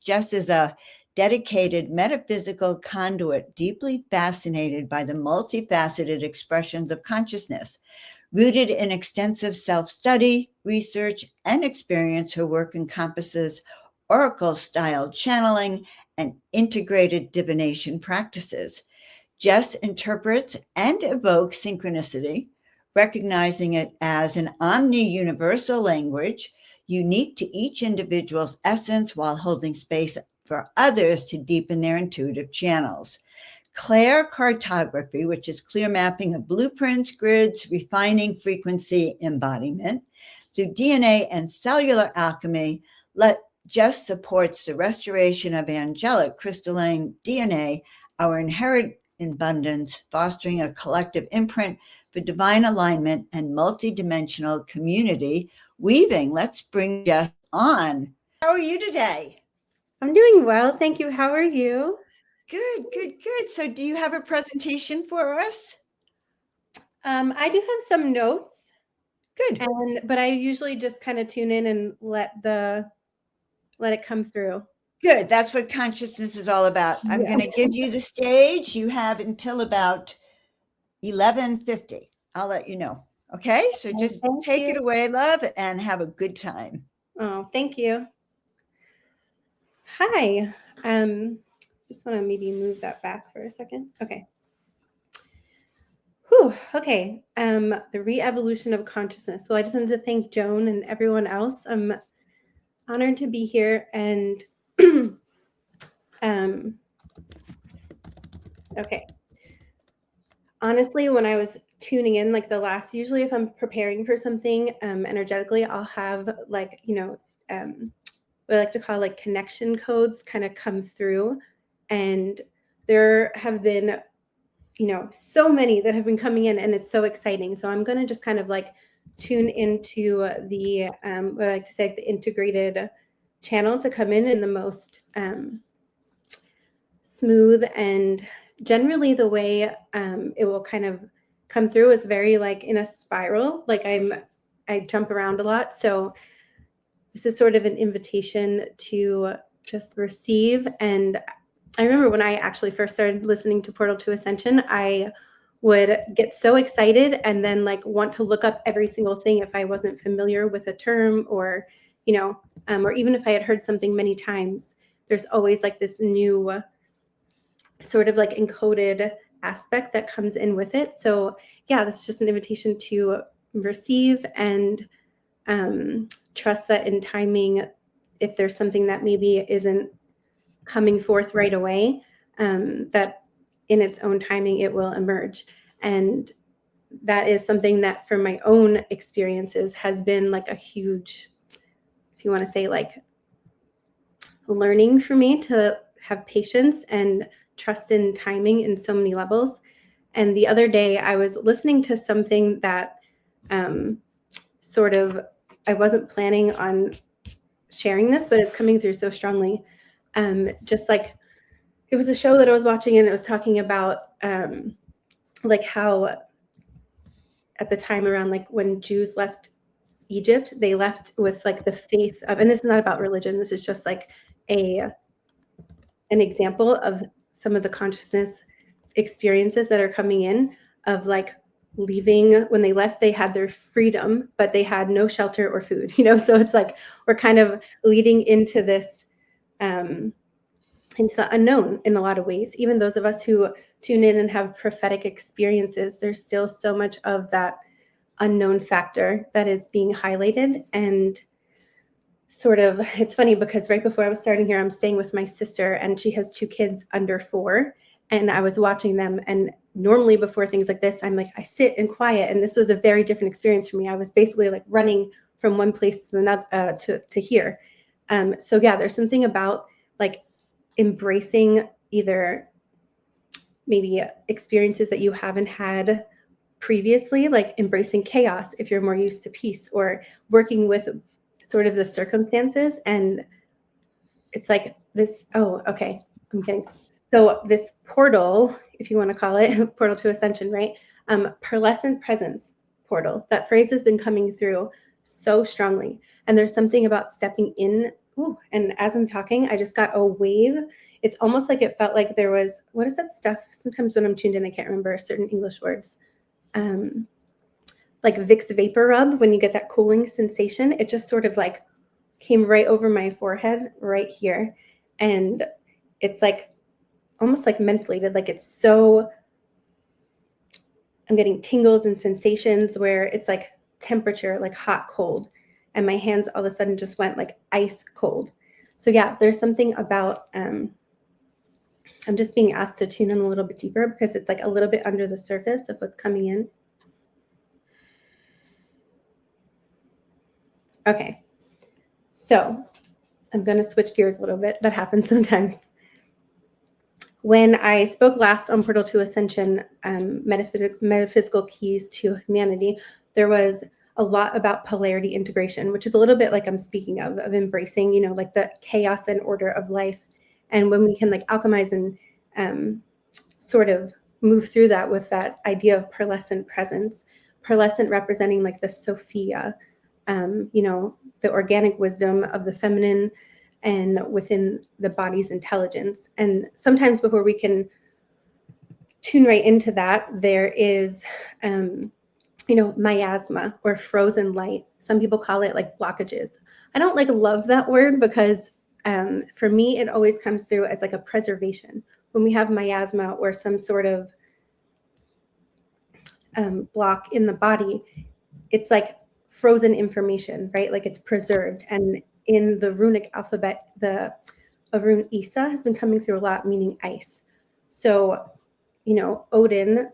Jess is a dedicated metaphysical conduit, deeply fascinated by the multifaceted expressions of consciousness. Rooted in extensive self-study, research, and experience, her work encompasses oracle-style channeling and integrated divination practices. Jess interprets and evokes synchronicity, recognizing it as an omni-universal language unique to each individual's essence while holding space for others to deepen their intuitive channels. Clair-cartography, which is clear mapping of blueprints, grids, refining frequency embodiment. Through DNA and cellular alchemy, Jess supports the restoration of angelic crystalline DNA, our inherent abundance, fostering a collective imprint for divine alignment and multidimensional community weaving. Let's bring Jess on. How are you today? I'm doing well, thank you. How are you? Good, good, good. So do you have a presentation for us? I do have some notes. Good. But I usually just kind of tune in and let it come through. Good. That's what consciousness is all about. I'm going to give you the stage. You have until about 11:50. I'll let you know. Okay? So just take it away, love, and have a good time. Oh, thank you. Hi. Just want to maybe move that back for a second. Okay. Whew, okay. The re-evolution of consciousness. So I just wanted to thank Joan and everyone else. I'm honored to be here. And okay. Honestly, when I was tuning in, like usually if I'm preparing for something energetically, I'll have like, what I like to call like connection codes kind of come through. And there have been, so many that have been coming in, and it's so exciting. So I'm going to just kind of like tune into the, what I like to say, the integrated channel to come in the most smooth, and generally the way it will kind of come through is very like in a spiral. Like I jump around a lot. So this is sort of an invitation to just receive. And I remember when I actually first started listening to Portal to Ascension, I would get so excited and then like want to look up every single thing if I wasn't familiar with a term, or, or even if I had heard something many times. There's always like this new sort of like encoded aspect that comes in with it. So yeah, this is just an invitation to receive and trust that in timing, if there's something that maybe isn't coming forth right away, that in its own timing it will emerge. And that is something that for my own experiences has been like a huge, if you want to say like learning for me to have patience and trust in timing in so many levels. And the other day I was listening to something that sort of, I wasn't planning on sharing this, but it's coming through so strongly. Just like it was a show that I was watching, and it was talking about like how at the time around like when Jews left Egypt, they left with like the faith of, and this is not about religion, this is just like an example of some of the consciousness experiences that are coming in, of like leaving. When they left, they had their freedom, but they had no shelter or food, so it's like we're kind of leading into this into the unknown in a lot of ways. Even those of us who tune in and have prophetic experiences, there's still so much of that unknown factor that is being highlighted. And sort of, it's funny because right before I was starting here, I'm staying with my sister, and she has 2 kids under 4. And I was watching them, and normally before things like this, I'm like, I sit and quiet. And this was a very different experience for me. I was basically like running from one place to another, to here. So yeah, there's something about like embracing either maybe experiences that you haven't had previously, like embracing chaos if you're more used to peace, or working with sort of the circumstances. And it's like this, oh, okay, I'm kidding. So this portal, if you want to call it, portal to ascension, right? Pearlescent presence portal. That phrase has been coming through so strongly. And there's something about stepping in ooh, and as I'm talking, I just got a wave. It's almost like it felt like there was, what is that stuff? Sometimes when I'm tuned in, I can't remember certain English words. Like Vicks Vapor Rub, when you get that cooling sensation, it just sort of like came right over my forehead right here. And it's like almost like mentholated, like it's so, I'm getting tingles and sensations where it's like temperature, like hot, cold. And my hands all of a sudden just went like ice cold. So yeah, there's something about, I'm just being asked to tune in a little bit deeper because it's like a little bit under the surface of what's coming in. Okay, so I'm going to switch gears a little bit. That happens sometimes. When I spoke last on Portal to Ascension, metaphysical keys to humanity, there was a lot about polarity integration, which is a little bit like I'm speaking of embracing, you know, like the chaos and order of life. And when we can like alchemize and sort of move through that with that idea of pearlescent presence, pearlescent representing like the Sophia, you know, the organic wisdom of the feminine and within the body's intelligence. And sometimes before we can tune right into that, there is, you know, miasma or frozen light. Some people call it like blockages. I don't like love that word because for me, it always comes through as like a preservation. When we have miasma or some sort of block in the body, it's like frozen information, right? Like it's preserved. And in the runic alphabet, the rune Isa has been coming through a lot, meaning ice. So, you know, Odin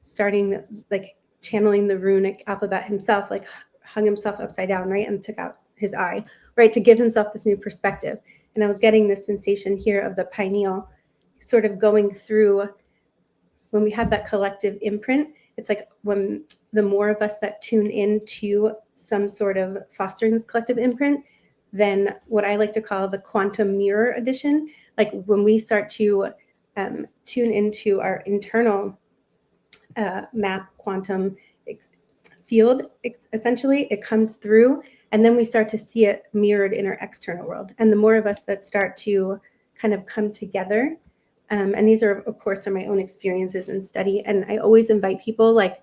starting like channeling the runic alphabet himself, like hung himself upside down, right? And took out his eye, right? To give himself this new perspective. And I was getting this sensation here of the pineal sort of going through when we have that collective imprint. It's like when the more of us that tune into some sort of fostering this collective imprint, then what I like to call the quantum mirror edition, like when we start to tune into our internal map quantum field, essentially, it comes through, and then we start to see it mirrored in our external world. And the more of us that start to kind of come together, and these are, of course, are my own experiences and study. And I always invite people like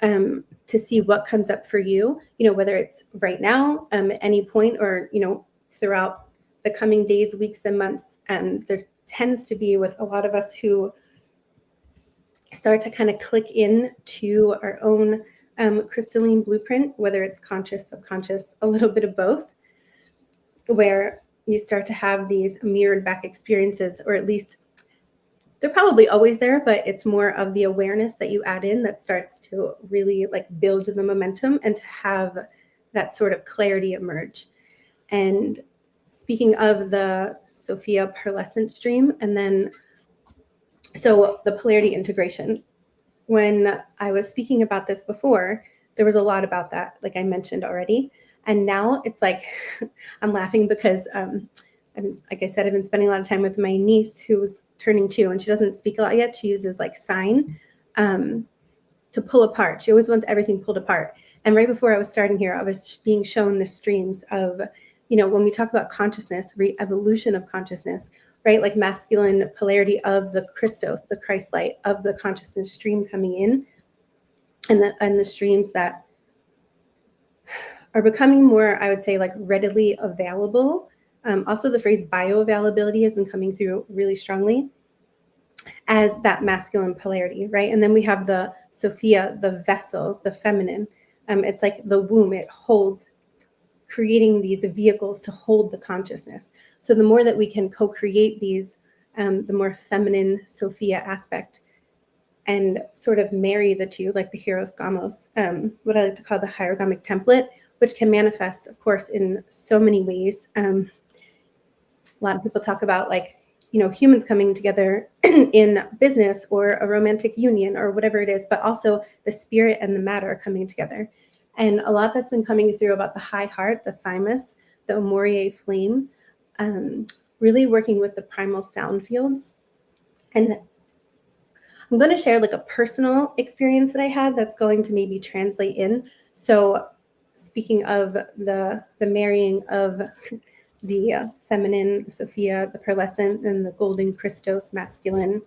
to see what comes up for you, you know, whether it's right now, at any point, or, you know, throughout the coming days, weeks, and months. There tends to be with a lot of us who start to kind of click in to our own crystalline blueprint, whether it's conscious, subconscious, a little bit of both, where you start to have these mirrored back experiences, or at least they're probably always there, but it's more of the awareness that you add in that starts to really like build the momentum and to have that sort of clarity emerge. And speaking of the Sophia pearlescent stream, and then so the polarity integration, when I was speaking about this before, there was a lot about that, like I mentioned already. And now it's like, I'm laughing because, like I said, I've been spending a lot of time with my niece who's turning 2, and she doesn't speak a lot yet. She uses like sign to pull apart. She always wants everything pulled apart. And right before I was starting here, I was being shown the streams of, you know, when we talk about consciousness, re-evolution of consciousness, right? Like masculine polarity of the Christos, the Christ light of the consciousness stream coming in, and the streams that are becoming more, I would say, like readily available. Also, the phrase bioavailability has been coming through really strongly as that masculine polarity, right? And then we have the Sophia, the vessel, the feminine. It's like the womb, it holds, creating these vehicles to hold the consciousness. So the more that we can co-create these, the more feminine Sophia aspect, and sort of marry the two, like the Hieros Gamos, what I like to call the hierogamic template, which can manifest, of course, in so many ways. A lot of people talk about, like, you know, humans coming together in business or a romantic union or whatever it is, but also the spirit and the matter coming together. And a lot that's been coming through about the high heart, the thymus, the Amorie flame, really working with the primal sound fields. And I'm going to share like a personal experience that I had that's going to maybe translate in. So speaking of the marrying of the feminine, the Sophia, the pearlescent, and the golden Christos masculine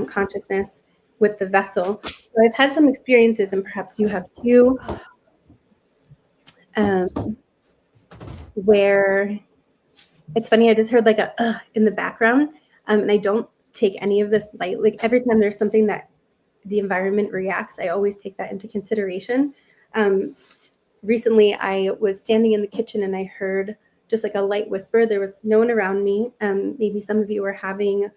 consciousness with the vessel. So I've had some experiences, and perhaps you have too, where it's funny. I just heard like a in the background, and I don't take any of this light. Like every time there's something that the environment reacts, I always take that into consideration. Recently, I was standing in the kitchen and I heard just like a light whisper. There was no one around me. Maybe some of you were having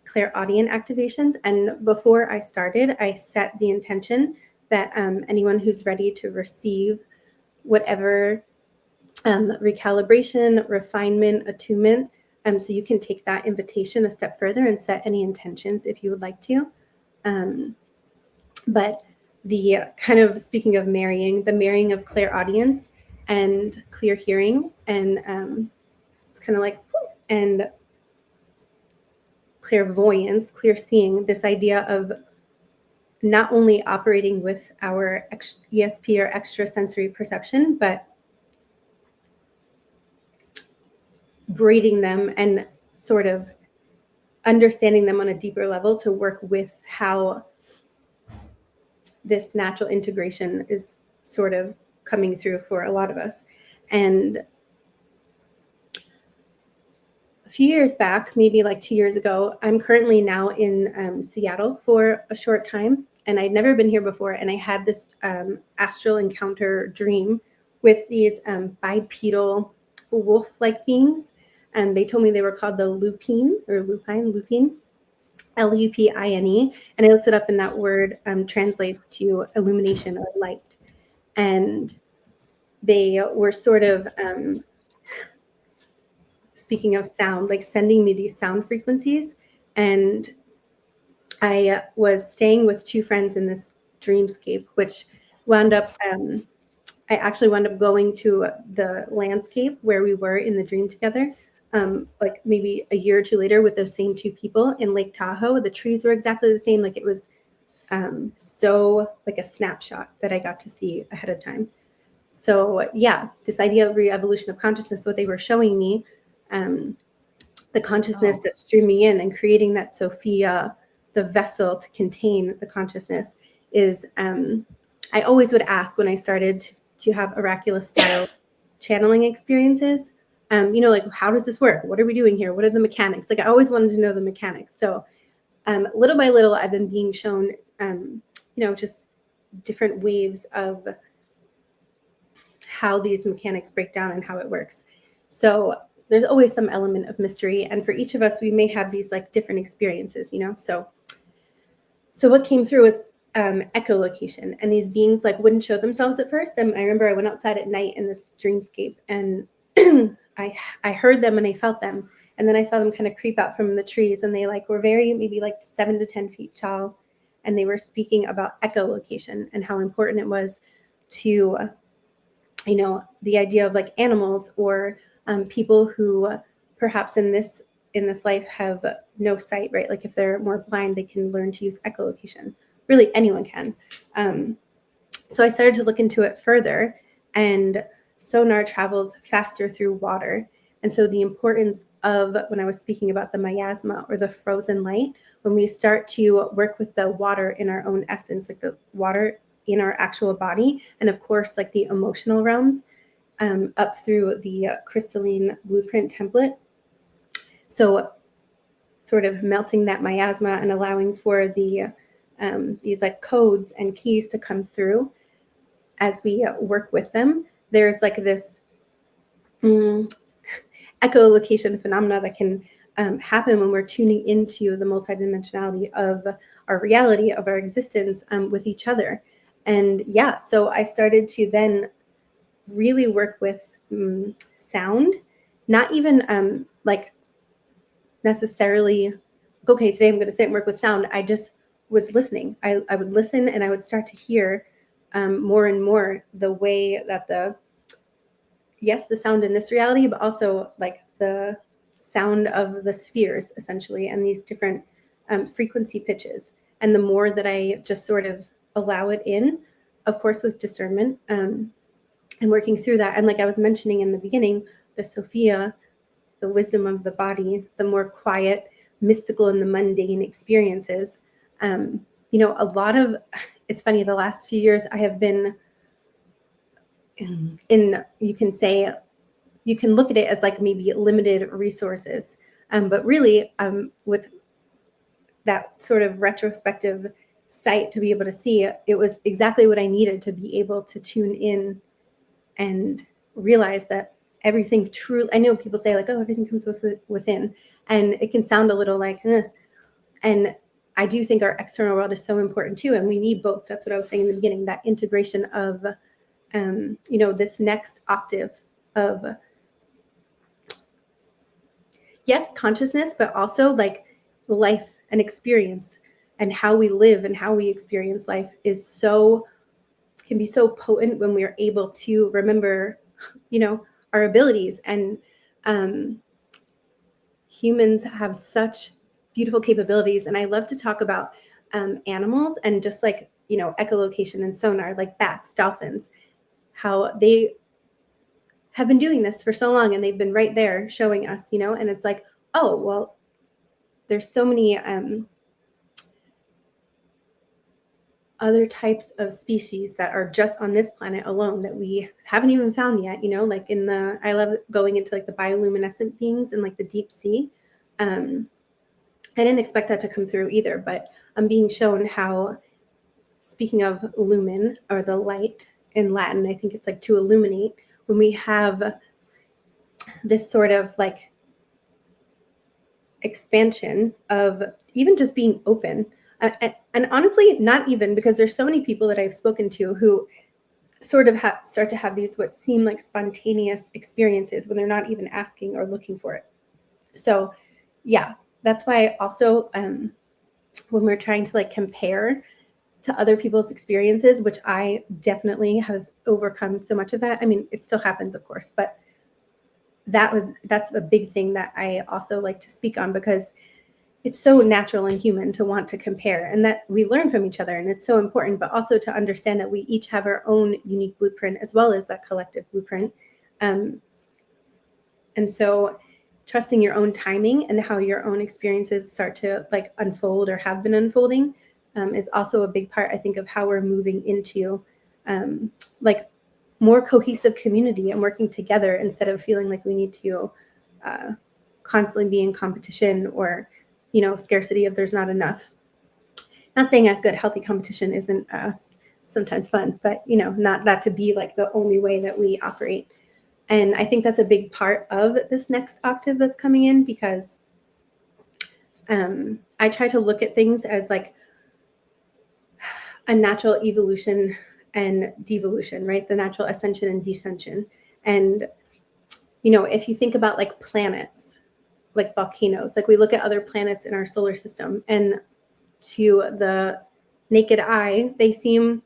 clairaudient activations. And before I started, I set the intention that anyone who's ready to receive whatever recalibration, refinement, attunement, so you can take that invitation a step further and set any intentions if you would like to. But the kind of, speaking of marrying, the marrying of clairaudience and clear hearing, and it's kind of like, and clairvoyance, clear seeing, this idea of not only operating with our ESP or extrasensory perception, but braiding them and sort of understanding them on a deeper level to work with how this natural integration is sort of coming through for a lot of us. And a few years back, maybe like 2 years ago, I'm currently now in Seattle for a short time, and I'd never been here before. And I had this astral encounter dream with these bipedal wolf-like beings. And they told me they were called the lupine, Lupine. And I looked it up, and that word translates to illumination or light. And they were sort of, speaking of sound, like sending me these sound frequencies. And I was staying with two friends in this dreamscape, which wound up, I actually wound up going to the landscape where we were in the dream together. Like maybe a year or two later with those same two people in Lake Tahoe. The trees were exactly the same. Like it was so like a snapshot that I got to see ahead of time. So yeah, this idea of re-evolution of consciousness, what they were showing me, the consciousness that's streaming in and creating that Sophia, the vessel to contain the consciousness, is I always would ask when I started to have oracular style channeling experiences, like, how does this work? What are we doing here? What are the mechanics? Like I always wanted to know the mechanics. So little by little, I've been being shown, just different waves of how these mechanics break down and how it works. So there's always some element of mystery. And for each of us, we may have these like different experiences, So what came through was echolocation. And these beings like wouldn't show themselves at first. And I remember I went outside at night in this dreamscape, and I heard them and I felt them. And then I saw them kind of creep out from the trees, and they like were maybe like 7 to 10 feet tall. And they were speaking about echolocation and how important it was to, the idea of like animals or people who perhaps in this life have no sight, right? Like if they're more blind, they can learn to use echolocation. Really, anyone can. So I started to look into it further, and sonar travels faster through water. And so the importance of, when I was speaking about the miasma or the frozen light, when we start to work with the water in our own essence, like the water in our actual body, and of course, like the emotional realms, up through the crystalline blueprint template. So sort of melting that miasma and allowing for the these like codes and keys to come through as we work with them. There's like this echolocation phenomena that can happen when we're tuning into the multidimensionality of our reality, of our existence with each other. And yeah, so I started to then really work with sound, not even like necessarily, okay, today I'm going to sit and work with sound. I just was listening. I would listen, and I would start to hear more and more the way that the sound in this reality, but also like the sound of the spheres essentially, and these different frequency pitches. And the more that I just sort of allow it in, of course, with discernment and working through that. And like I was mentioning in the beginning, the Sophia, the wisdom of the body, the more quiet, mystical, and the mundane experiences. A lot of, it's funny, the last few years I have been you can look at it as like maybe limited resources. But really, with that sort of retrospective sight to be able to see, it was exactly what I needed to be able to tune in and realize that everything truly, I know people say like, oh, everything comes within, and it can sound a little like, and I do think our external world is so important too, and we need both. That's what I was saying in the beginning, that integration of, this next octave of, yes, consciousness, but also like life and experience, and how we live and how we experience life can be so potent when we are able to remember, our abilities. And humans have such beautiful capabilities. And I love to talk about animals and just like, echolocation and sonar, like bats, dolphins, how they have been doing this for so long, and they've been right there showing us, and it's like, oh, well, there's so many other types of species that are just on this planet alone that we haven't even found yet, like I love going into like the bioluminescent beings in like the deep sea. I didn't expect that to come through either, but I'm being shown how, speaking of lumen, or the light in Latin, I think it's like to illuminate, when we have this sort of like expansion of even just being open. And honestly, not even, because there's so many people that I've spoken to who sort of start to have these what seem like spontaneous experiences when they're not even asking or looking for it. So yeah, that's why also when we're trying to like compare to other people's experiences, which I definitely have overcome so much of that. I mean, it still happens, of course, but that's a big thing that I also like to speak on, because it's so natural and human to want to compare, and that we learn from each other, and it's so important, but also to understand that we each have our own unique blueprint as well as that collective blueprint. And so trusting your own timing and how your own experiences start to like unfold or have been unfolding is also a big part, I think, of how we're moving into like more cohesive community and working together, instead of feeling like we need to constantly be in competition or, scarcity of there's not enough. Not saying a good, healthy competition isn't sometimes fun, but, not that to be like the only way that we operate. And I think that's a big part of this next octave that's coming in, because I try to look at things as like a natural evolution and devolution, right? The natural ascension and descension. And, if you think about like planets, like volcanoes, like we look at other planets in our solar system, and to the naked eye, they seem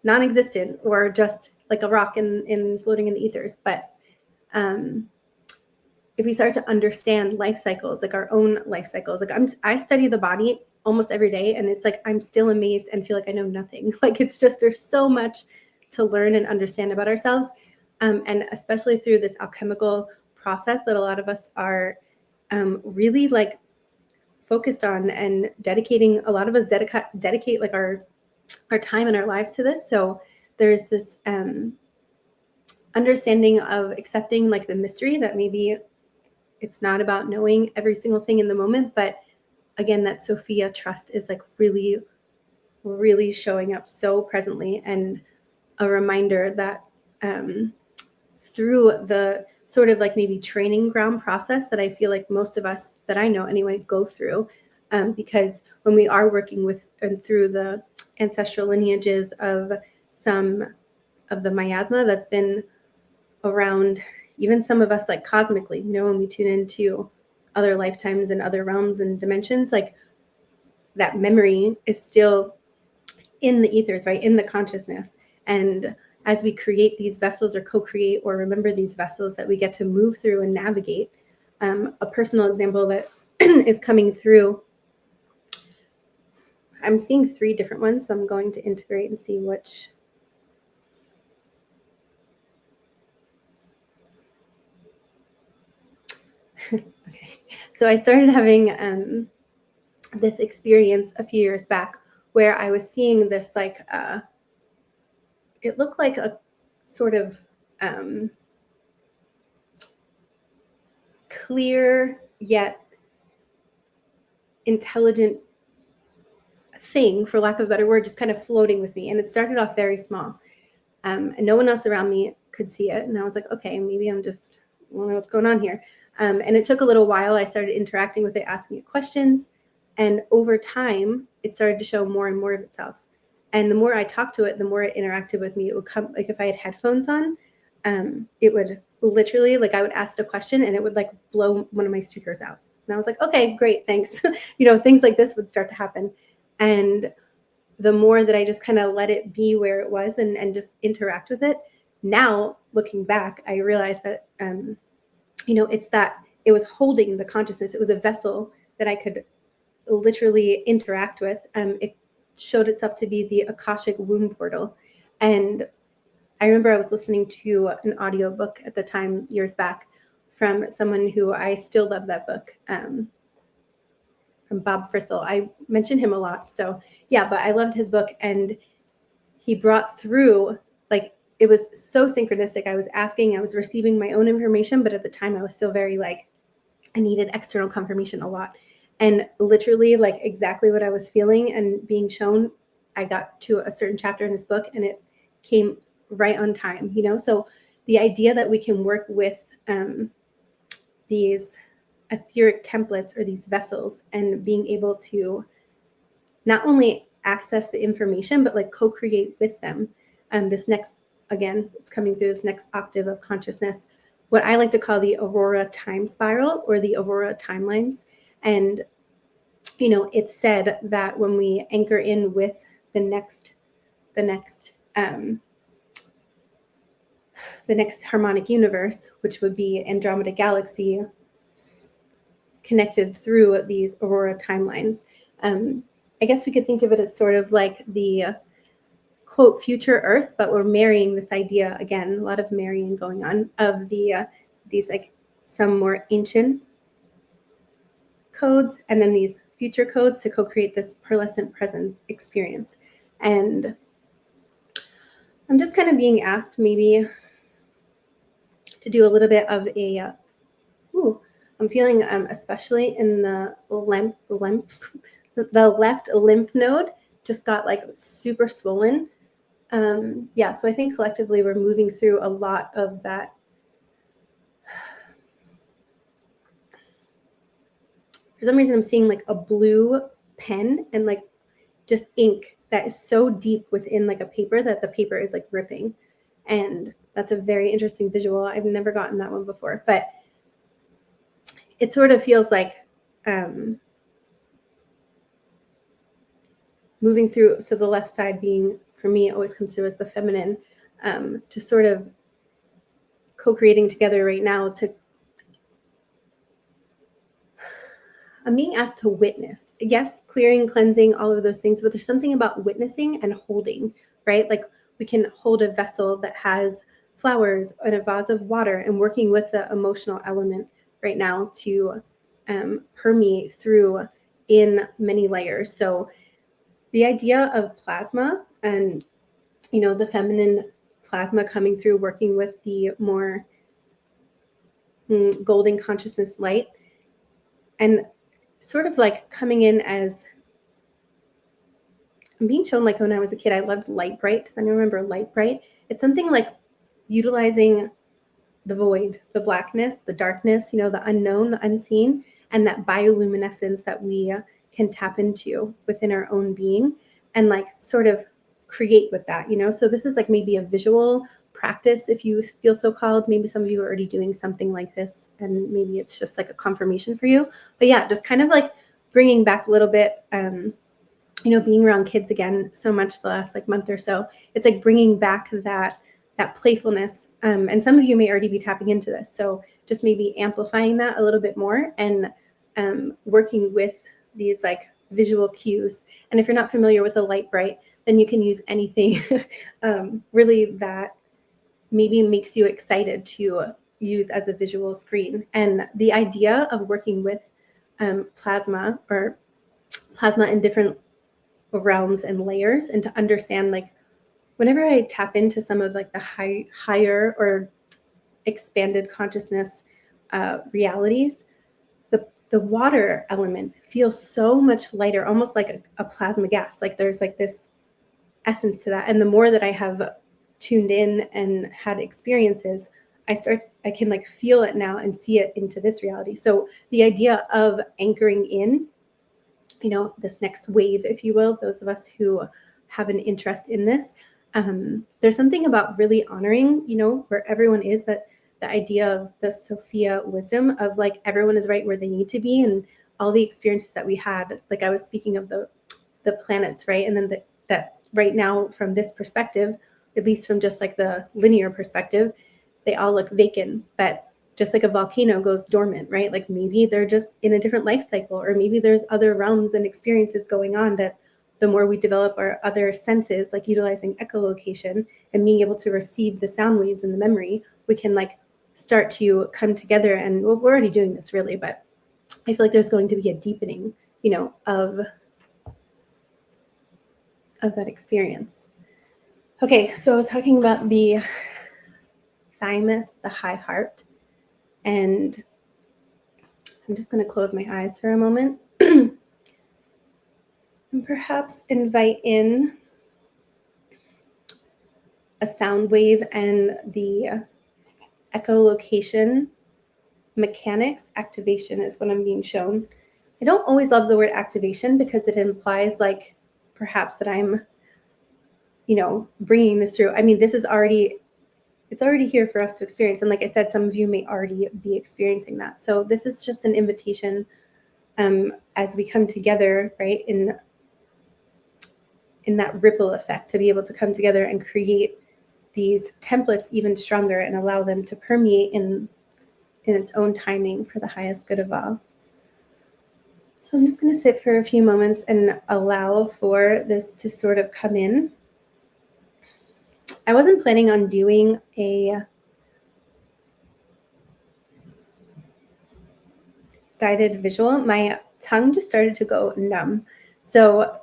non-existent or just like a rock in floating in the ethers. But if we start to understand life cycles, like our own life cycles, like I study the body almost every day, and it's like I'm still amazed and feel like I know nothing. Like it's just, there's so much to learn and understand about ourselves, and especially through this alchemical process that a lot of us are really like focused on and dedicating. A lot of us dedicate like our time and our lives to this. So there's this understanding of accepting like the mystery, that maybe it's not about knowing every single thing in the moment, but again, that Sophia trust is like really, really showing up so presently, and a reminder that through the sort of like maybe training ground process that I feel like most of us that I know anyway go through, because when we are working with and through the ancestral lineages of some of the miasma that's been around, even some of us like cosmically, when we tune into other lifetimes and other realms and dimensions, like that memory is still in the ethers, right? In the consciousness. And as we create these vessels or co-create or remember these vessels that we get to move through and navigate, a personal example that is coming through, I'm seeing 3 different ones, so I'm going to integrate and see which. Okay. So I started having this experience a few years back where I was seeing this like it looked like a sort of clear yet intelligent thing, for lack of a better word, just kind of floating with me. And it started off very small. And no one else around me could see it. And I was like, okay, maybe I don't know what's going on here. And it took a little while. I started interacting with it, asking it questions. And over time, it started to show more and more of itself. And the more I talked to it, the more it interacted with me. It would come, like if I had headphones on, it would literally, like I would ask it a question and it would like blow one of my speakers out. And I was like, okay, great, thanks. Things like this would start to happen. And the more that I just kind of let it be where it was and just interact with it, now looking back, I realized that, it's that it was holding the consciousness. It was a vessel that I could literally interact with. It showed itself to be the Akashic womb portal. And I remember I was listening to an audiobook at the time, years back, from someone who I still love that book, from Bob Frissell. I mention him a lot. So yeah, but I loved his book, and he brought through, like, it was so synchronistic. I was asking, I was receiving my own information, but at the time I was still very like, I needed external confirmation a lot. And literally like exactly what I was feeling and being shown, I got to a certain chapter in his book and it came right on time, So the idea that we can work with these etheric templates or these vessels and being able to not only access the information, but like co-create with them. This next, again, it's coming through this next octave of consciousness, what I like to call the Aurora time spiral or the Aurora timelines. And, it's said that when we anchor in with the next harmonic universe, which would be Andromeda Galaxy, connected through these Aurora timelines. I guess we could think of it as sort of like the quote future Earth, but we're marrying this idea again, a lot of marrying going on of these like some more ancient codes and then these future codes to co-create this pearlescent present experience. And I'm just kind of being asked maybe to do a little bit of a, I'm feeling especially in the left lymph node just got like super swollen. So I think collectively we're moving through a lot of that. For some reason, I'm seeing like a blue pen and like just ink that is so deep within like a paper that the paper is like ripping. And that's a very interesting visual. I've never gotten that one before, but it sort of feels like moving through. So the left side being, for me, always comes through as the feminine, just sort of co-creating together right now to, I'm being asked to witness. Yes, clearing, cleansing, all of those things, but there's something about witnessing and holding, right? Like we can hold a vessel that has flowers and a vase of water and working with the emotional element right now to permeate through in many layers. So the idea of plasma and, the feminine plasma coming through, working with the more golden consciousness light, and sort of like coming in as, I'm being shown like when I was a kid, I loved Light Bright. Does anyone remember Light Bright? It's something like utilizing the void, the blackness, the darkness, the unknown, the unseen, and that bioluminescence that we can tap into within our own being and like sort of create with that, So this is like maybe a visual practice if you feel so called. Maybe some of you are already doing something like this and maybe it's just like a confirmation for you. But yeah, just kind of like bringing back a little bit, being around kids again so much the last like month or so. It's like bringing back that playfulness. And some of you may already be tapping into this. So just maybe amplifying that a little bit more and working with these like visual cues. And if you're not familiar with a Light Bright, then you can use anything really that maybe makes you excited to use as a visual screen. And the idea of working with plasma in different realms and layers, and to understand, like, whenever I tap into some of like the higher or expanded consciousness realities, the water element feels so much lighter, almost like a plasma gas. Like there's like this essence to that. And the more that I have tuned in and had experiences, I can like feel it now and see it into this reality. So the idea of anchoring in, you know, this next wave, if you will, those of us who have an interest in this, there's something about really honoring, you know, where everyone is, that the idea of the Sophia wisdom of like everyone is right where they need to be, and all the experiences that we had, like I was speaking of the planets, right? And then that right now from this perspective, at least from just like the linear perspective, they all look vacant, but just like a volcano goes dormant, right? Like maybe they're just in a different life cycle, or maybe there's other realms and experiences going on that the more we develop our other senses, like utilizing echolocation and being able to receive the sound waves and the memory, we can like start to come together. And well, we're already doing this really, but I feel like there's going to be a deepening, you know, of that experience. Okay, so I was talking about the thymus, the high heart, and I'm just going to close my eyes for a moment and perhaps invite in a sound wave and the echolocation mechanics. Activation is what I'm being shown. I don't always love the word activation because it implies like perhaps that I'm, you know, bringing this through. I mean, it's already here for us to experience. And like I said, some of you may already be experiencing that. So this is just an invitation as we come together, right, in that ripple effect, to be able to come together and create these templates even stronger and allow them to permeate in its own timing for the highest good of all. So I'm just going to sit for a few moments and allow for this to sort of come in. I wasn't planning on doing a guided visual. My tongue just started to go numb. So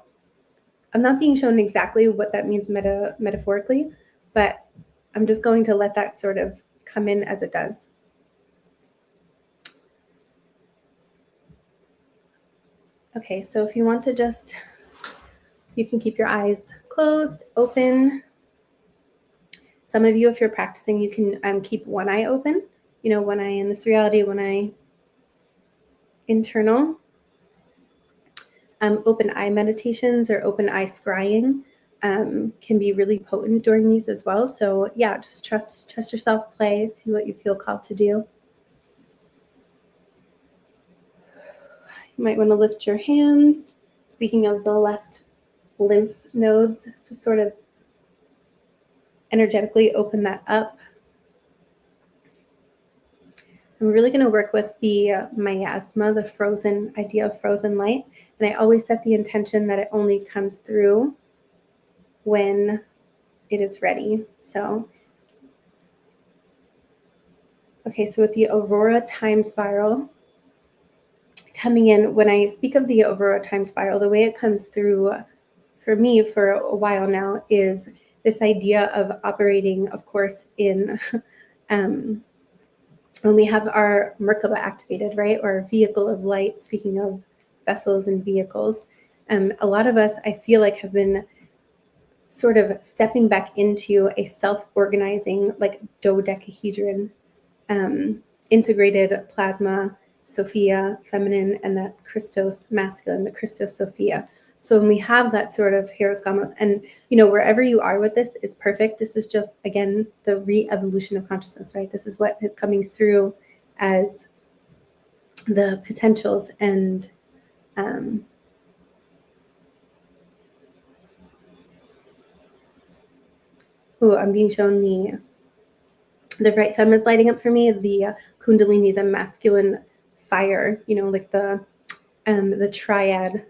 I'm not being shown exactly what that means metaphorically, but I'm just going to let that sort of come in as it does. Okay, so if you want to you can keep your eyes closed, open. Some of you, if you're practicing, you can keep one eye open, you know, one eye in this reality, one eye internal. Open eye meditations or open eye scrying can be really potent during these as well. So yeah, just trust yourself, play, see what you feel called to do. You might want to lift your hands. Speaking of the left lymph nodes, just sort of energetically open that up. I'm really going to work with the miasma, the frozen idea of frozen light. And I always set the intention that it only comes through when it is ready. So, okay, so with the Aurora time spiral coming in, when I speak of the Aurora time spiral, the way it comes through for me for a while now is this idea of operating, of course, in when we have our Merkaba activated, right, or vehicle of light, speaking of vessels and vehicles, a lot of us, I feel like, have been sort of stepping back into a self-organizing, like dodecahedron, integrated plasma, Sophia, feminine, and that Christos, masculine, the Christos Sophia. So when we have that sort of Hieros Gamos, and, you know, wherever you are with this is perfect. This is just, again, the re-evolution of consciousness, right? This is what is coming through as the potentials and I'm being shown the right thumb is lighting up for me, the kundalini, the masculine fire, you know, like the triad.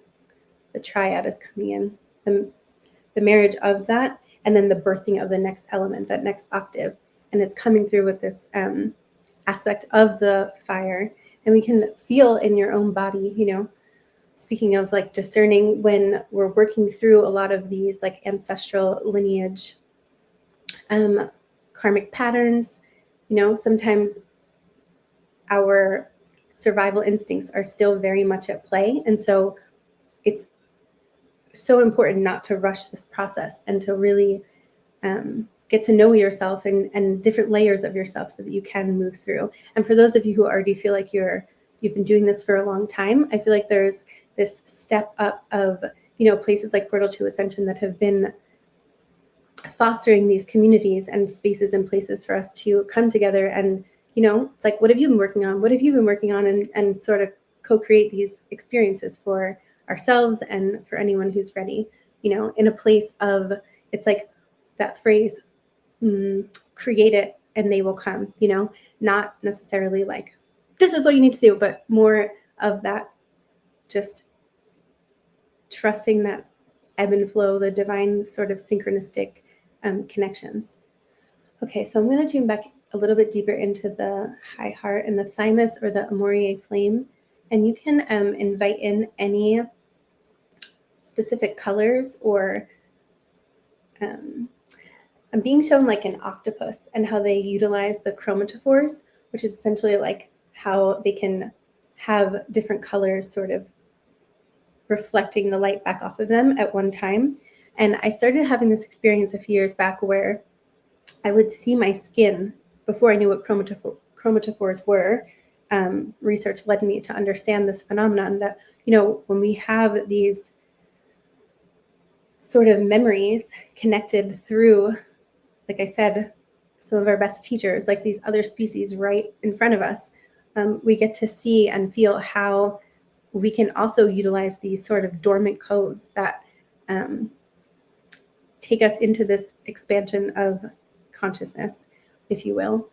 The triad is coming in, the marriage of that, and then the birthing of the next element, that next octave. And it's coming through with this aspect of the fire, and we can feel in your own body, speaking of like discerning when we're working through a lot of these like ancestral lineage, karmic patterns, sometimes our survival instincts are still very much at play. And so it's so important not to rush this process and to really get to know yourself and different layers of yourself so that you can move through. And for those of you who already feel like you've been doing this for a long time, I feel like there's this step up of, places like Portal to Ascension that have been fostering these communities and spaces and places for us to come together and, it's like, what have you been working on? What have you been working on? And sort of co-create these experiences for ourselves and for anyone who's ready, in a place of, it's like that phrase, create it and they will come, not necessarily like, this is what you need to do, but more of that, just trusting that ebb and flow, the divine sort of synchronistic connections. Okay, so I'm going to tune back a little bit deeper into the high heart and the thymus or the Amourier flame. And you can invite in any specific colors, or I'm being shown like an octopus and how they utilize the chromatophores, which is essentially like how they can have different colors sort of reflecting the light back off of them at one time. And I started having this experience a few years back where I would see my skin before I knew what chromatophores were. Research led me to understand this phenomenon that, when we have these sort of memories connected through, like I said, some of our best teachers, like these other species right in front of us, we get to see and feel how we can also utilize these sort of dormant codes that take us into this expansion of consciousness, if you will.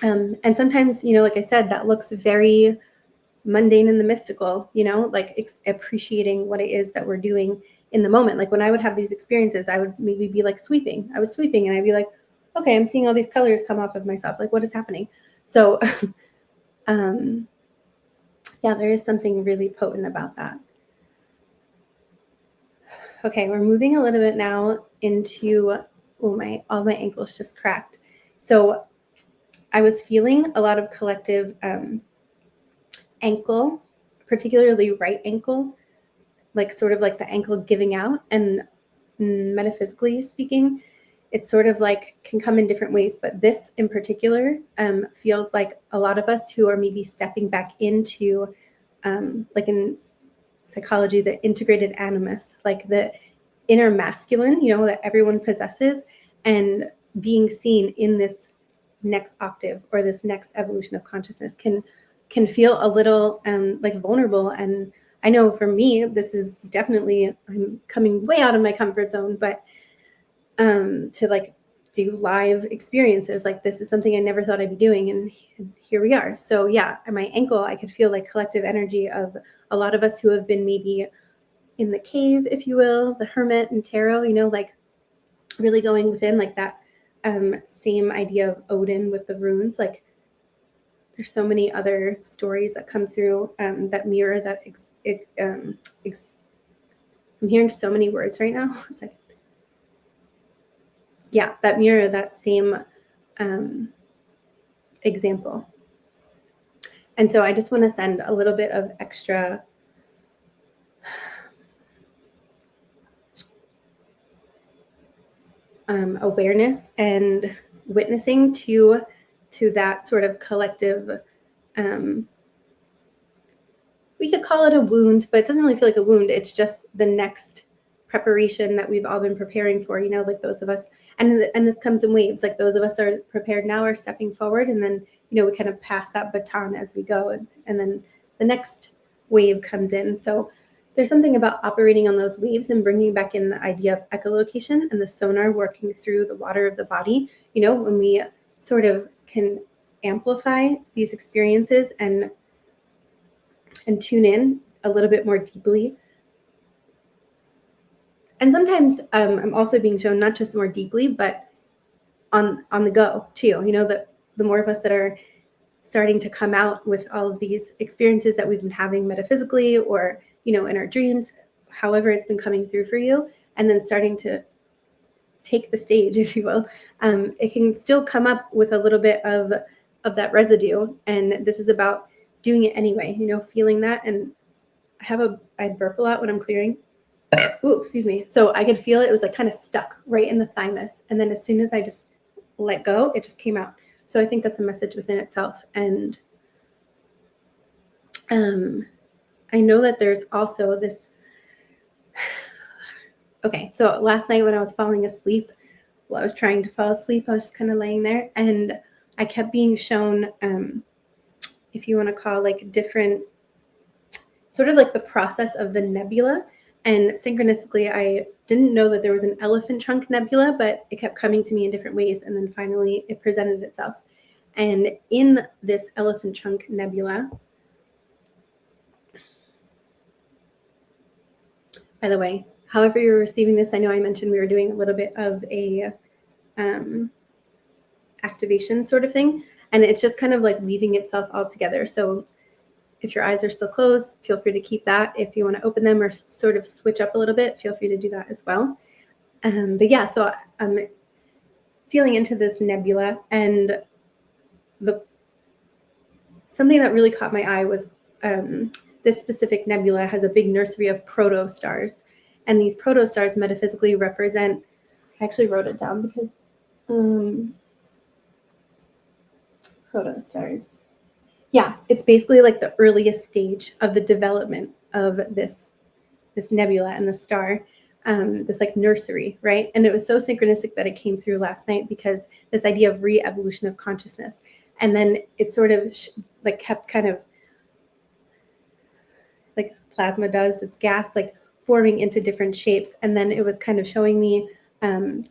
And sometimes, like I said, that looks very mundane and the mystical, like appreciating what it is that we're doing in the moment. Like when I would have these experiences, I would maybe be like sweeping. I was sweeping and I'd be like, okay, I'm seeing all these colors come off of myself. Like, what is happening? So, yeah, there is something really potent about that. Okay, we're moving a little bit now into, all my ankles just cracked. So I was feeling a lot of collective ankle, particularly right ankle, like sort of like the ankle giving out. And metaphysically speaking, it's sort of like can come in different ways. But this in particular feels like a lot of us who are maybe stepping back into, like in psychology, the integrated animus, like the inner masculine, that everyone possesses, and being seen in this next octave or this next evolution of consciousness can feel a little like vulnerable. And I know for me, this is definitely, I'm coming way out of my comfort zone, but to like do live experiences, like this is something I never thought I'd be doing, and here we are. So yeah, at my ankle, I could feel like collective energy of a lot of us who have been maybe in the cave, if you will, the hermit and tarot, like really going within, like that same idea of Odin with the runes. Like there's so many other stories that come through that mirror that. I'm hearing so many words right now. It's like, yeah, that mirror that same example. And so I just want to send a little bit of extra awareness and witnessing to that sort of collective, we could call it a wound, but it doesn't really feel like a wound. It's just the next preparation that we've all been preparing for, like those of us, and this comes in waves, like those of us are prepared now are stepping forward, and then, we kind of pass that baton as we go, and then the next wave comes in. So there's something about operating on those waves and bringing back in the idea of echolocation and the sonar working through the water of the body, when we sort of can amplify these experiences and tune in a little bit more deeply. And sometimes I'm also being shown not just more deeply, but on the go too. The more of us that are starting to come out with all of these experiences that we've been having metaphysically or, in our dreams, however it's been coming through for you, and then starting to take the stage, if you will. It can still come up with a little bit of that residue. And this is about doing it anyway, feeling that. And I burp a lot when I'm clearing. Ooh, excuse me. So I could feel it. It was like kind of stuck right in the thymus. And then as soon as I just let go, it just came out. So I think that's a message within itself. And I know that there's also this. Okay, so last night when I was falling asleep, I was trying to fall asleep, I was just kind of laying there, and I kept being shown, if you want to call like different, sort of like the process of the nebula. And synchronistically, I didn't know that there was an elephant trunk nebula, but it kept coming to me in different ways. And then finally it presented itself. And in this elephant trunk nebula, by the way, however you're receiving this, I know I mentioned we were doing a little bit of a activation sort of thing. And it's just kind of like weaving itself all together. So if your eyes are still closed, feel free to keep that. If you want to open them or sort of switch up a little bit, feel free to do that as well. But yeah, so I'm feeling into this nebula, and something that really caught my eye was this specific nebula has a big nursery of protostars. And these protostars metaphysically represent, I actually wrote it down because protostars. Yeah, it's basically like the earliest stage of the development of this nebula and the star, this like nursery, right? And it was so synchronistic that it came through last night, because this idea of re-evolution of consciousness. And then it sort of like kept kind of like plasma does, it's gas, like forming into different shapes. And then it was kind of showing me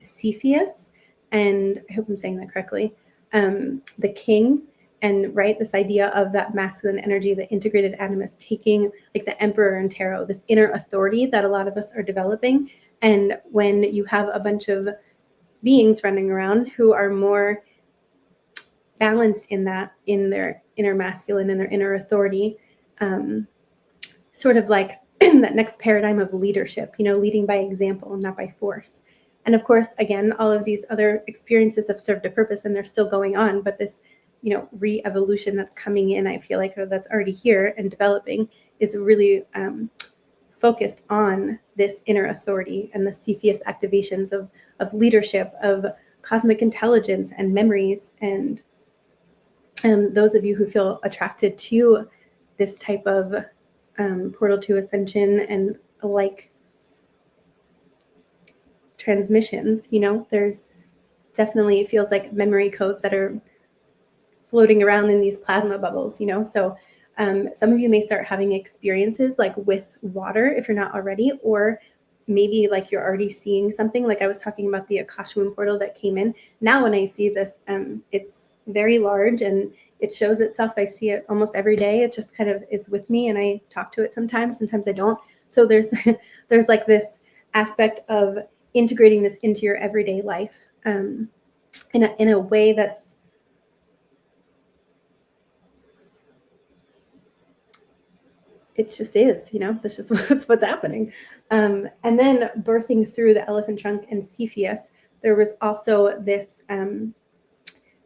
Cepheus, and I hope I'm saying that correctly, the king. And right, this idea of that masculine energy, the integrated animus, taking like the emperor and tarot, this inner authority that a lot of us are developing. And when you have a bunch of beings running around who are more balanced in that, in their inner masculine and their inner authority, sort of like that next paradigm of leadership, leading by example, not by force. And of course, again, all of these other experiences have served a purpose and they're still going on, but this re-evolution that's coming in, I feel like, or that's already here and developing, is really focused on this inner authority and the Cepheus activations of leadership, of cosmic intelligence and memories. And those of you who feel attracted to this type of portal to ascension and like transmissions, there's definitely, it feels like memory codes that are floating around in these plasma bubbles, so some of you may start having experiences like with water if you're not already, or maybe like you're already seeing something. Like I was talking about the Akasha Womb portal that came in. Now when I see this, it's very large and it shows itself. I see it almost every day. It just kind of is with me, and I talk to it sometimes I don't. So there's there's like this aspect of integrating this into your everyday life in a way that's, it just is, that's just what's happening. And then birthing through the elephant trunk and Cepheus, there was also this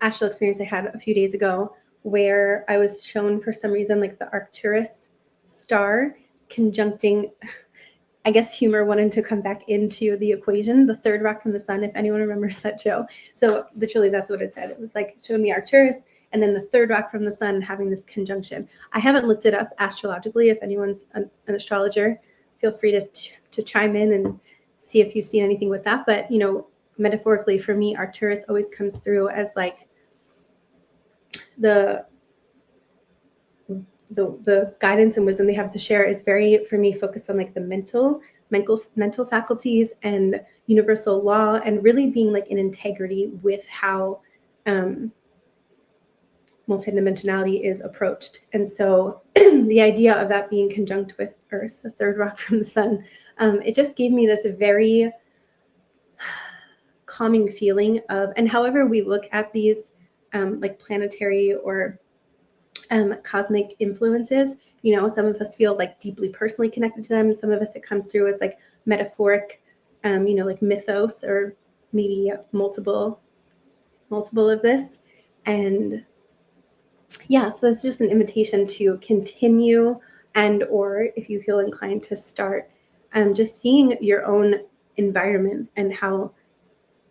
astral experience I had a few days ago where I was shown for some reason like the Arcturus star conjuncting, I guess humor wanted to come back into the equation, the third rock from the sun, if anyone remembers that show. So literally that's what it said. It was like showing me Arcturus and then the third rock from the sun having this conjunction. I haven't looked it up astrologically. If anyone's an astrologer, feel free to chime in and see if you've seen anything with that. But, metaphorically for me, Arcturus always comes through as like the guidance and wisdom they have to share is very, for me, focused on like the mental faculties and universal law, and really being like in integrity with how multidimensionality is approached. And so the idea of that being conjunct with Earth, the third rock from the sun, it just gave me this very calming feeling of, and however we look at these like planetary or cosmic influences. You know, some of us feel like deeply personally connected to them. Some of us, it comes through as like metaphoric, you know, like mythos, or maybe multiple of this. And yeah, so that's just an invitation to continue, and or if you feel inclined to start just seeing your own environment and how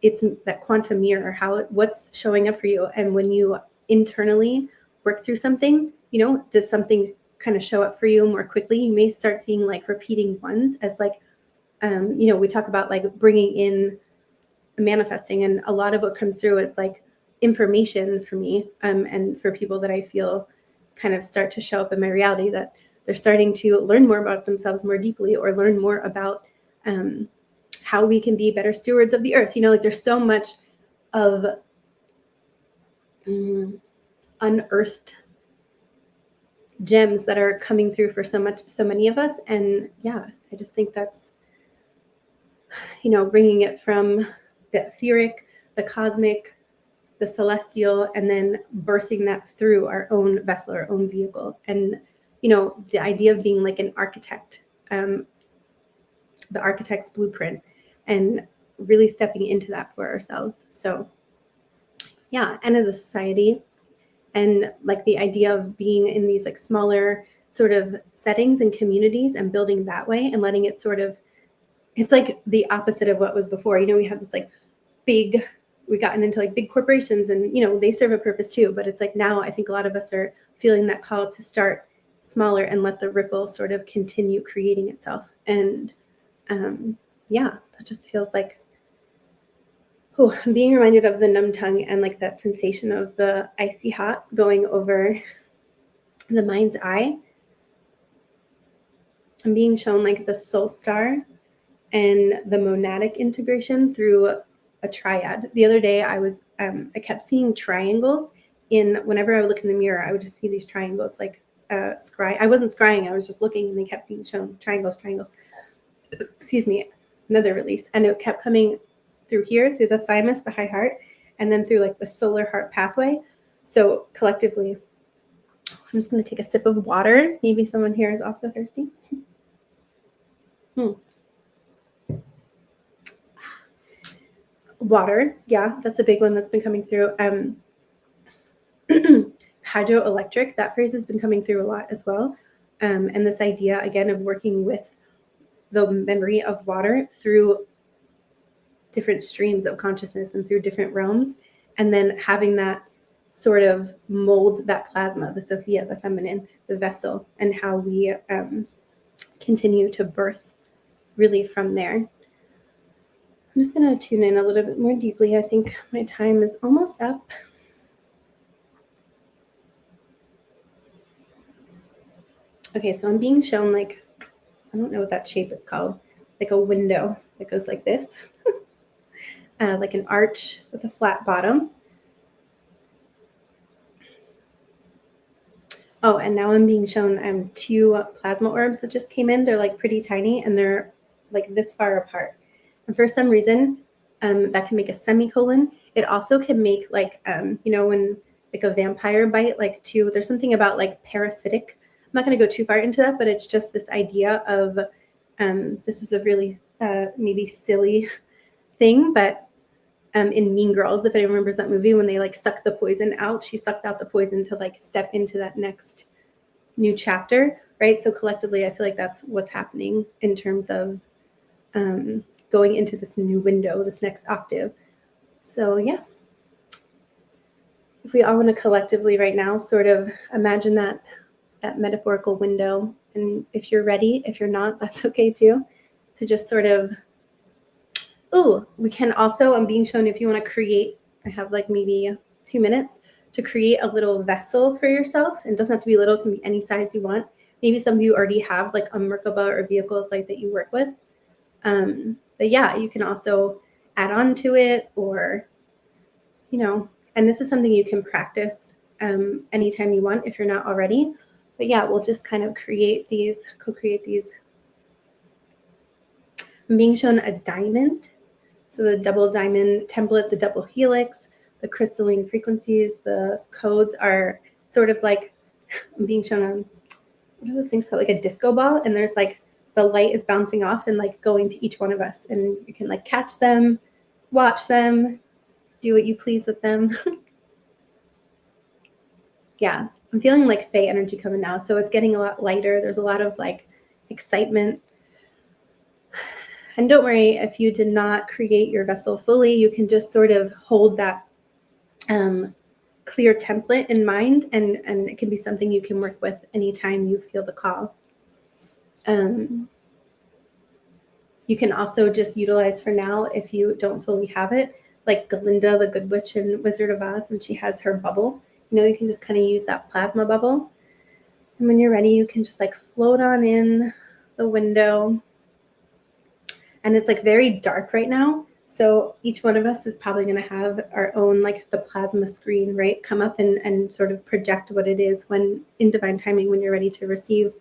it's that quantum mirror, what's showing up for you. And when you internally work through something, you know, does something kind of show up for you more quickly? You may start seeing like repeating ones as like, you know, we talk about like bringing in manifesting, and a lot of what comes through is like information for me, and for people that I feel kind of start to show up in my reality, that they're starting to learn more about themselves more deeply, or learn more about how we can be better stewards of the earth. You know, like there's so much of unearthed gems that are coming through for so many of us. And yeah, I just think that's, you know, bringing it from the etheric, the cosmic, the celestial, and then birthing that through our own vessel, our own vehicle. And, you know, the idea of being like an architect, the architect's blueprint, and really stepping into that for ourselves. So yeah, and as a society, and like the idea of being in these like smaller sort of settings and communities and building that way, and letting it sort of, it's like the opposite of what was before. You know, we have this like we've gotten into like big corporations, and, you know, they serve a purpose too. But it's like now I think a lot of us are feeling that call to start smaller and let the ripple sort of continue creating itself. And yeah, that just feels like, oh, I'm being reminded of the numb tongue and like that sensation of the icy hot going over the mind's eye. I'm being shown like the soul star and the monadic integration through a triad. The other day I kept seeing triangles whenever I would look in the mirror, I would just see these triangles, like I wasn't scrying, I was just looking, and they kept being shown triangles. Excuse me, another release. And it kept coming through here, through the thymus, the high heart, and then through like the solar heart pathway. So collectively, I'm just going to take a sip of water. Maybe someone here is also thirsty. Water, yeah, that's a big one that's been coming through. Hydroelectric, that phrase has been coming through a lot as well. And this idea, again, of working with the memory of water through different streams of consciousness and through different realms, and then having that sort of mold that plasma, the Sophia, the feminine, the vessel, and how we continue to birth really from there. I'm just going to tune in a little bit more deeply. I think my time is almost up. Okay, so I'm being shown like, I don't know what that shape is called, like a window that goes like this, like an arch with a flat bottom. Oh, and now I'm being shown 2 plasma orbs that just came in. They're like pretty tiny, and they're like this far apart. And for some reason, that can make a semicolon. It also can make like, you know, when like a vampire bite, like there's something about like parasitic. I'm not going to go too far into that, but it's just this idea of, this is a really maybe silly thing, but in Mean Girls, if anyone remembers that movie, when they like suck the poison out, she sucks out the poison to like step into that next new chapter, right? So collectively, I feel like that's what's happening in terms of going into this new window, this next octave. So yeah, if we all want to collectively right now sort of imagine that metaphorical window, and if you're ready, if you're not, that's okay too, to just sort of, we can also, I'm being shown, if you want to create, I have like maybe 2 minutes to create a little vessel for yourself. And it doesn't have to be little, it can be any size you want. Maybe some of you already have like a Merkaba or vehicle of light that you work with. But yeah, you can also add on to it, or, you know, and this is something you can practice anytime you want if you're not already. But yeah, we'll just kind of co-create these. I'm being shown a diamond. So the double diamond template, the double helix, the crystalline frequencies, the codes are sort of like I'm being shown on, what are those things called? Like a disco ball. And there's like, the light is bouncing off and like going to each one of us. And you can like catch them, watch them, do what you please with them. Yeah, I'm feeling like Fae energy coming now. So it's getting a lot lighter. There's a lot of like excitement. And don't worry, if you did not create your vessel fully, you can just sort of hold that clear template in mind, and it can be something you can work with anytime you feel the call. You can also just utilize for now, if you don't fully have it, like Glinda, the Good Witch in Wizard of Oz, when she has her bubble, you can just kind of use that plasma bubble. And when you're ready, you can just like float on in the window. And it's like very dark right now. So each one of us is probably going to have our own, like the plasma screen, right? Come up and sort of project what it is when in divine timing, when you're ready to receive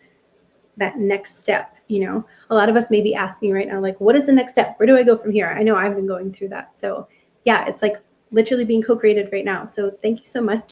that next step. A lot of us may be asking right now, like, what is the next step? Where do I go from here? I know I've been going through that. So yeah, it's like literally being co-created right now. So thank you so much